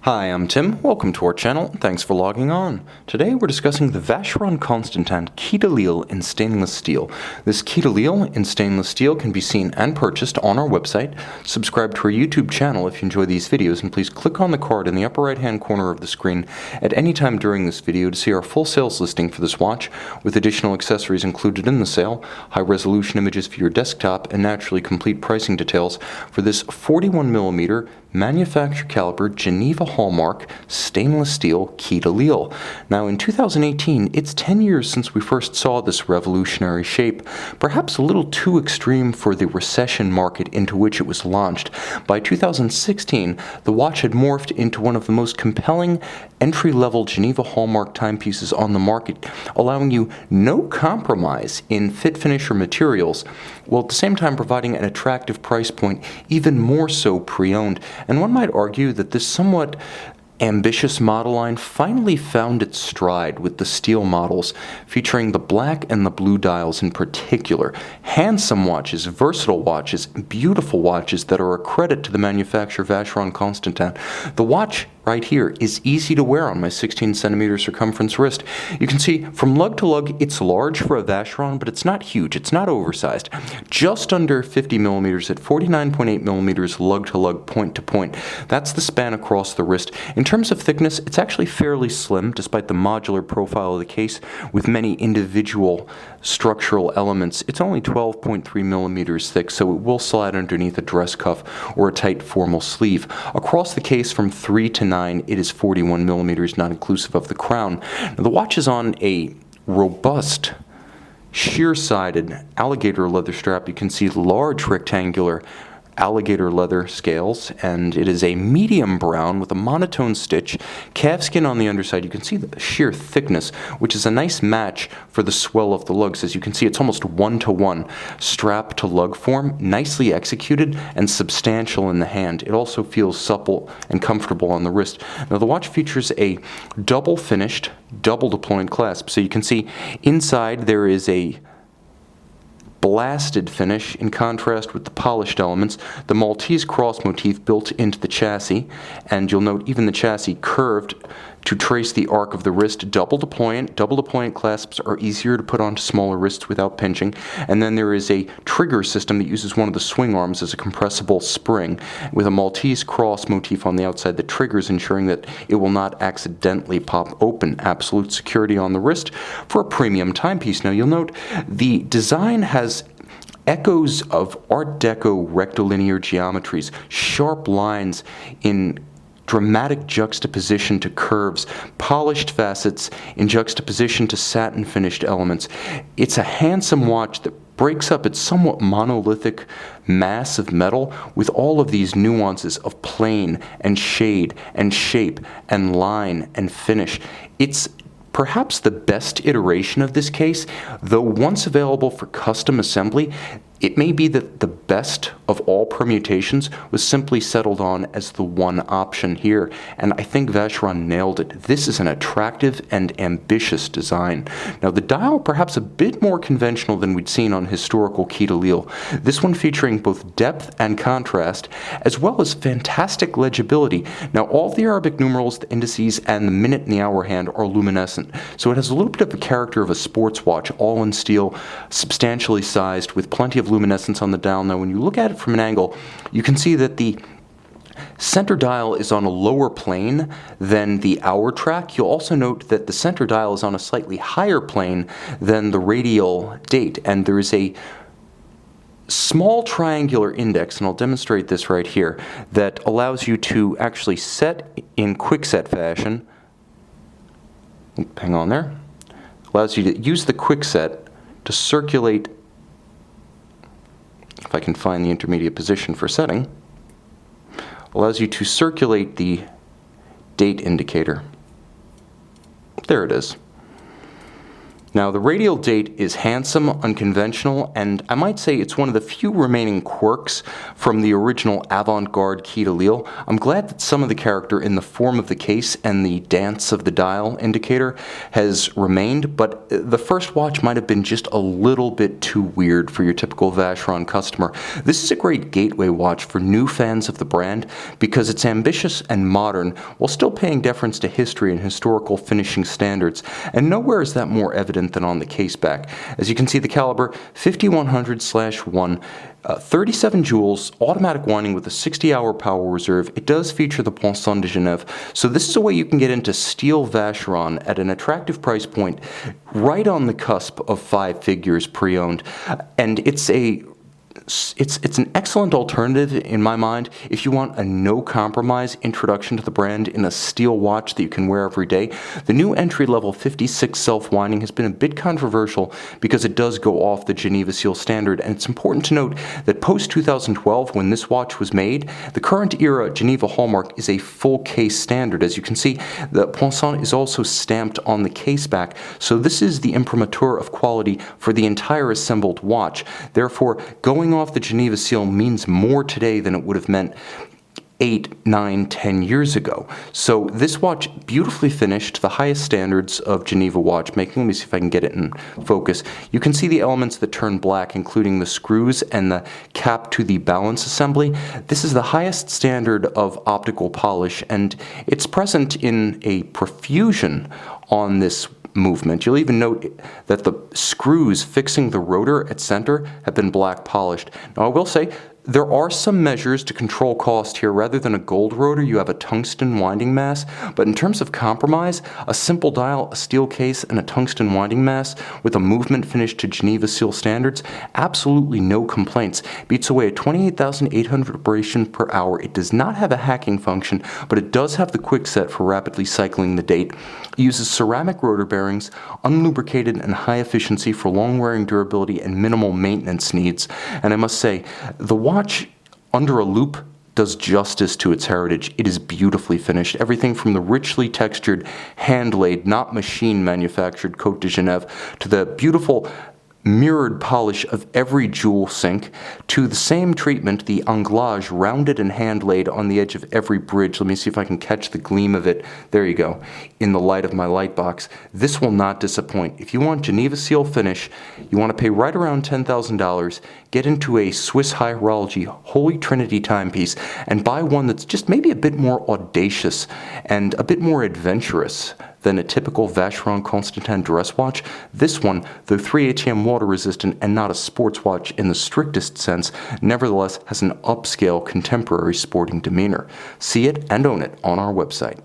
Hi, I'm Tim. Welcome to our channel. Thanks for logging on. Today we're discussing the Vacheron Constantin Quai in stainless steel. This Quai in stainless steel can be seen and purchased on our website. Subscribe to our YouTube channel if you enjoy these videos, and please click on the card in the upper right hand corner of the screen at any time during this video to see our full sales listing for this watch, with additional accessories included in the sale, high resolution images for your desktop, and naturally complete pricing details for this 41mm manufacturer caliber Geneva hallmark stainless steel Quai. Now in 2018, it's 10 years since we first saw this revolutionary shape, perhaps a little too extreme for the recession market into which it was launched. By 2016, the watch had morphed into one of the most compelling entry-level Geneva hallmark timepieces on the market, allowing you no compromise in fit, finish, or materials, while at the same time providing an attractive price point, even more so pre-owned. And one might argue that this somewhat ambitious model line finally found its stride with the steel models, featuring the black and the blue dials in particular. Handsome watches, versatile watches, beautiful watches that are a credit to the manufacturer Vacheron Constantin. The watch right here is easy to wear on my 16cm circumference wrist. You can see from lug to lug it's large for a Vacheron, but it's not huge, it's not oversized. Just under 50mm at 49.8mm lug to lug, point to point. That's the span across the wrist. In terms of thickness, it's actually fairly slim despite the modular profile of the case with many individual structural elements. It's only 12.3mm thick, so it will slide underneath a dress cuff or a tight formal sleeve. Across the case from 3 to 9, it is 41mm, not inclusive of the crown. Now, the watch is on a robust, sheer-sided alligator leather strap. You can see large rectangular alligator leather scales, and it is a medium brown with a monotone stitch, calfskin on the underside. You can see the sheer thickness, which is a nice match for the swell of the lugs. As you can see, it's almost one-to-one strap to lug form, nicely executed and substantial in the hand. It also feels supple and comfortable on the wrist. Now the watch features a double finished, double deployed clasp. So you can see inside there is a blasted finish in contrast with the polished elements, the Maltese cross motif built into the chassis, and you'll note even the chassis curved to trace the arc of the wrist. Double deployant clasps are easier to put onto smaller wrists without pinching, and then there is a trigger system that uses one of the swing arms as a compressible spring with a Maltese cross motif on the outside that triggers, ensuring that it will not accidentally pop open. Absolute security on the wrist for a premium timepiece. Now you'll note the design has echoes of Art Deco rectilinear geometries, sharp lines in dramatic juxtaposition to curves, polished facets in juxtaposition to satin finished elements. It's a handsome watch that breaks up its somewhat monolithic mass of metal with all of these nuances of plane and shade and shape and line and finish. It's perhaps the best iteration of this case, though once available for custom assembly, it may be that the best of all permutations was simply settled on as the one option here, and I think Vacheron nailed it. This is an attractive and ambitious design. Now the dial perhaps a bit more conventional than we'd seen on historical Quai. This one featuring both depth and contrast, as well as fantastic legibility. Now all the Arabic numerals, the indices, and the minute and the hour hand are luminescent, so it has a little bit of the character of a sports watch, all in steel, substantially sized, with plenty of luminescence on the dial. Now when you look at it from an angle, you can see that the center dial is on a lower plane than the hour track. You'll also note that the center dial is on a slightly higher plane than the radial date, and there is a small triangular index, and I'll demonstrate this right here, that allows you to actually set in quick-set fashion. Hang on there. Allows you to use the quick-set to circulate, if I can find the intermediate position for setting, allows you to circulate the date indicator. There it is. Now, the radial date is handsome, unconventional, and I might say it's one of the few remaining quirks from the original avant-garde key de Lille. I'm glad that some of the character in the form of the case and the dance of the dial indicator has remained, but the first watch might have been just a little bit too weird for your typical Vacheron customer. This is a great gateway watch for new fans of the brand because it's ambitious and modern while still paying deference to history and historical finishing standards, and nowhere is that more evident than on the case back. As you can see, the caliber 5100/1, 37 joules, automatic winding with a 60-hour power reserve. It does feature the Poinçon de Genève, so this is a way you can get into steel Vacheron at an attractive price point, right on the cusp of 5 figures pre-owned, and it's an excellent alternative in my mind if you want a no-compromise introduction to the brand in a steel watch that you can wear every day. The new entry-level 56 self-winding has been a bit controversial because it does go off the Geneva Seal standard, and it's important to note that post-2012, when this watch was made, the current era Geneva hallmark is a full case standard. As you can see, the Poinçon is also stamped on the case back, so this is the imprimatur of quality for the entire assembled watch. Therefore, going off the Geneva Seal means more today than it would have meant 8, 9, 10 years ago. So this watch, beautifully finished to the highest standards of Geneva watchmaking. Let me see if I can get it in focus. You can see the elements that turn black, including the screws and the cap to the balance assembly. This is the highest standard of optical polish, and it's present in a profusion on this movement. You'll even note that the screws fixing the rotor at center have been black polished. Now, I will say there are some measures to control cost here. Rather than a gold rotor, you have a tungsten winding mass, but in terms of compromise, a simple dial, a steel case, and a tungsten winding mass with a movement finish to Geneva Seal standards, absolutely no complaints. Beats away at 28,800 operations per hour. It does not have a hacking function, but it does have the quick set for rapidly cycling the date. It uses ceramic rotor bearings, unlubricated and high efficiency for long wearing durability and minimal maintenance needs. And I must say, the watch under a loupe does justice to its heritage. It is beautifully finished. Everything from the richly textured, hand-laid, not machine-manufactured Côte de Genève to the beautiful mirrored polish of every jewel sink, to the same treatment, the anglage rounded and hand-laid on the edge of every bridge. Let me see if I can catch the gleam of it. There you go, in the light of my light box. This will not disappoint. If you want Geneva Seal finish, you want to pay right around $10,000, get into a Swiss High Horology Holy Trinity timepiece, and buy one that's just maybe a bit more audacious and a bit more adventurous than a typical Vacheron Constantin dress watch. This one, though 3 ATM water resistant and not a sports watch in the strictest sense, nevertheless has an upscale contemporary sporting demeanor. See it and own it on our website.